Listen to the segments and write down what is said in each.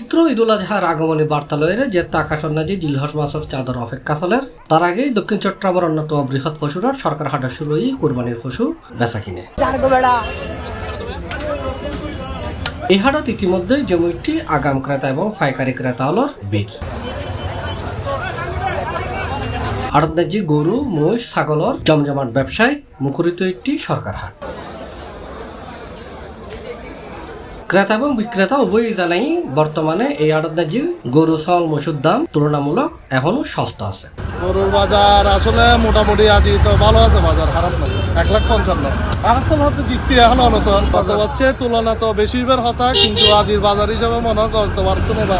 পবিত্র ঈদুল আজহার আগমনী বার্তা লয়ে যে আকাশন্নাজি জিলহজ মাসের চাদর অপেক্ষা চলের তার আগেই দক্ষিণ চট্টগ্রামের অন্যতম বৃহৎ পশুরার সরকার হাটের শুরুই কোরবানির পশু বেচা কিনে। এই হাটত ইতিমধ্যেই জমিটি আগাম ক্রেতা এবং পাইকারি ক্রেতা হলর বীর। আড়তনাজি গরু মহিষ ছাগলর জমজমাট ব্যবসায় মুখরিত একটি সরকার হাট। ক্রেতা এবং বিক্রেতা উভয়ই জানাই বর্তমানে এই আড়তনাজি গরু ছাগল মহিষের দাম তুলনামূলক এখনো সস্তা আছে। গরুর বাজার আসলে মোটামুটি আজি তো ভালো আছে, বাজার খারাপ না। 1,55,000 এখন হয়তো দিকটি এখন অনুসরণ কত হচ্ছে তুলনা তো বেশিবার হতা, কিন্তু আজির বাজার হিসাবে মনে হয় করতে পারতো না।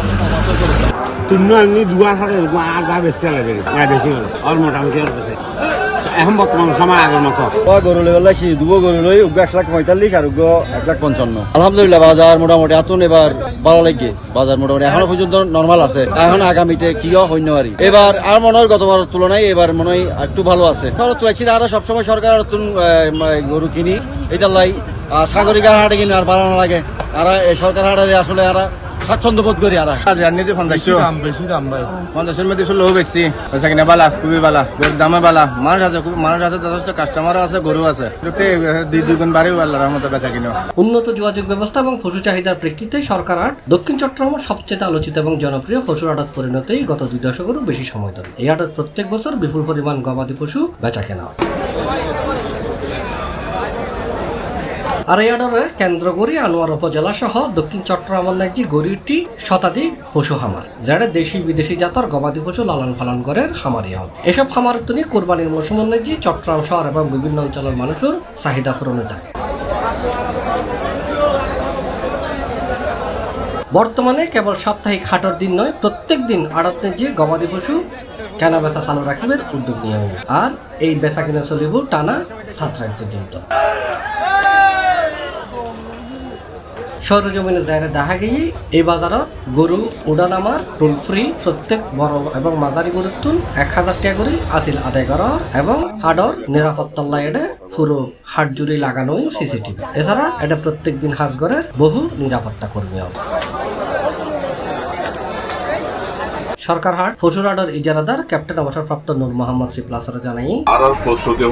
এখন বর্তমান সময় আগের মতো গরু লেগেছি দুবো গরু লই 1,45,000 আর 1,55,000। আলহামদুলিল্লাহ বাজার মোটামুটি এত এবার ভালো লাগে। বাজার মোটামুটি এখনো পর্যন্ত নর্মাল আছে। এখন আগামীতে কি হইন পারি এবার আর মনে হয় গতবার তুলনায় এবার মনে হয় একটু ভালো আছে। আরো সবসময় সরকার নতুন গরু কিনি এটার লাই সাগরিক হাটে কিনে আর ভালো না লাগে। আর এই সরকার হাটে আসলে আর স্বাচ্ছন্দ্য বোধ করি। আর বেশি দাম ভাই 50-এর মধ্যে 16 বেশি কিনা বালা খুবই বালা, দামে বালা। মানুষ আছে যথেষ্ট কাস্টমার আছে, গরু আছে, দুই গুণ বাড়িও আল্লাহর মতো বেচা কিনা। উন্নত যোগাযোগ ব্যবস্থা এবং পশু চাহিদার প্রেক্ষিতে সরকার হাট দক্ষিণ চট্টগ্রামের সবচেয়ে আলোচিত এবং জনপ্রিয় পশুর হাটত পরিণতই গত 2 দশকেরও বেশি সময় ধরে। এই হাটত প্রত্যেক বছর বিপুল পরিমাণ গবাদি পশু বেচা কেনা হয়। আর এই হাটরে কেন্দ্র করি আনোয়ার উপজেলা সহ দক্ষিণ চট্টগ্রামের নাকি গড়িটি শতাধিক পশু খামার, যারা দেশি বিদেশি জাতর গবাদি পশু লালন পালন করে খামারি হন। এসব খামারের তুমি কোরবানির মৌসুমের নাকি চট্টগ্রাম শহর এবং বিভিন্ন অঞ্চলের মানুষের চাহিদা পূরণে থাকে। বর্তমানে কেবল সাপ্তাহিক হাটর দিন নয়, প্রত্যেক দিন আড়ত যে গবাদি পশু কেনা বেচা চালু রাখিবার উদ্যোগ নিয়ে আর এই বেচা কিনা চলিব টানা 7 রাত পর্যন্ত। সরজমিনে যাইরে দেখা গিয়ে এই বাজারত গরু উড়ানামার টোল ফ্রি প্রত্যেক বড় এবং মাঝারি গরুর তুন 1,000 টাকা করে আসিল আদায় করা এবং হাটর নিরাপত্তার লাইনে পুরো হাট জুড়ে লাগানোই সিসিটিভি। এছাড়া এটা প্রত্যেক দিন হাজগরের বহু নিরাপত্তা কর্মী হবে। সরকার হাট পশুর হাটের ইজারাদার ক্যাপ্টেন অবসরপ্রাপ্ত নূর মোহাম্মদ সিপ্লাসরা জানাই আর প্রস্তুতি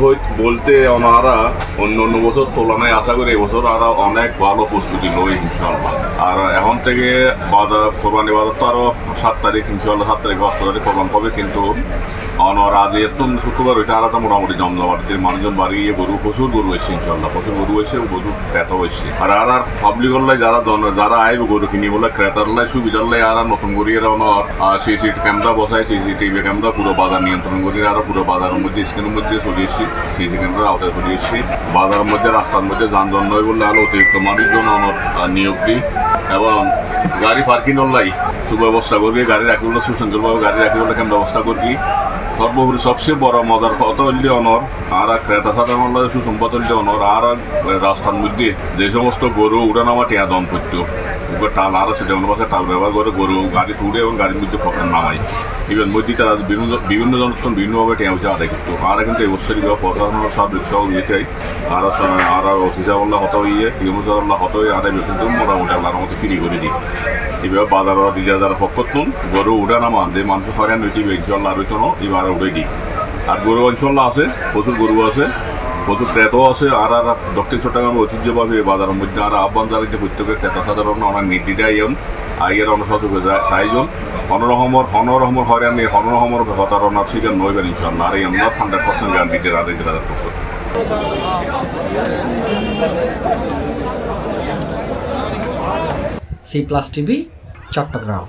বলতে ওনারা অন্য বছর তুলনায় আশা করি এবছর আরো অনেক ভালো প্রস্তুতি লই ইনশাআল্লাহ। আর এখন থেকে বাজার কোরবানি বাজার তো আরো 7 তারিখ ইনশাআল্লাহ 7 তারিখ 8 তারিখ কোরবান হবে, কিন্তু অনর আজ এত শুক্রবার হয়েছে আর তো মোটামুটি জমজমাটিতে মানুষজন বাড়িয়ে প্রচুর গরু এসছে ইনশাআল্লাহ, প্রচুর গরু এসে গরু ক্রেতাও এসছে। আর পাবলিক লাই যারা আইব গরু কিনি বলে ক্রেতার লাই সুবিধার লাই আর নতুন গরিয়ে অনর সিসি ক্যামেরা বসায়, সিসিটিভি ক্যামেরা পুরো বাজার নিয়ন্ত্রণ করি। আর পুরো বাজারের মধ্যে স্ক্রিনের মধ্যে চলিয়েছি, সিসি ক্যামেরার আওতায় চলিয়েছি। বাজারের মধ্যে রাস্তার মধ্যে যানজট নয় বললে আরো অতিরিক্ত মানুষজন নিয়োগ দিই এবং গাড়ি পার্কিং লাই সুব্যবস্থা করবি। গাড়ি রাখি বলে সুশৃঙ্খলভাবে গাড়ি রাখি বলে কেমন ব্যবস্থা করবি। সর্বোপরি সবচেয়ে বড় মজার কথা হইলে অনর আর ক্রেতা সাধারণ সুসম্পদ হইলে অনর আর রাস্তার মধ্যে যে সমস্ত গরু উড়ানামা টিয়া দম করতো টাল আরো সেটা অনুপাতে টাল ব্যবহার করে গরু গাড়ি তুলে এবং গাড়ির মধ্যে ফোকার নামাই। ইভেন মধ্যে তারা বিভিন্ন জনস্থান বিভিন্নভাবে টিয়া হচ্ছে আদায় করতো। আর কিন্তু এই বছরই প্রশাসনের সব রিক্সাও ইয়েটাই আর অফিসারল্লাহ হতো ইয়েমুজাল্লাহ হতো আদায় কিন্তু মোটামুটি আল্লাহর মতো ফিরি করে দিই। এবার বাজার যারা ফকতুন গরু উড়ানামা যে মানুষ হরিয়ান রয়েছে ইনশাল্লাহ রয়েছে এবার উড়ে দিই। আর গরু ইনশাল্লাহ আছে, প্রচুর গরু আছে, প্রচুর ক্রেতাও আছে। আর দক্ষিণ চট্টগ্রামের ঐতিহ্যভাবে বাজারের মধ্যে আর আহ্বান জানাই যে প্রত্যেকের ক্রেতা সাধারণ অনেক নির্দিদায় আইয়ের অনুসহযোগে চাইজন হনরহমর হরিয়ানির হনরহমর প্রতারণার শিকার নইবেন ইনশাল্লাহ। আর এই আমরা 100% গ্যারান্টি দিয়ে রাখতে C+ TV চট্টগ্রাম।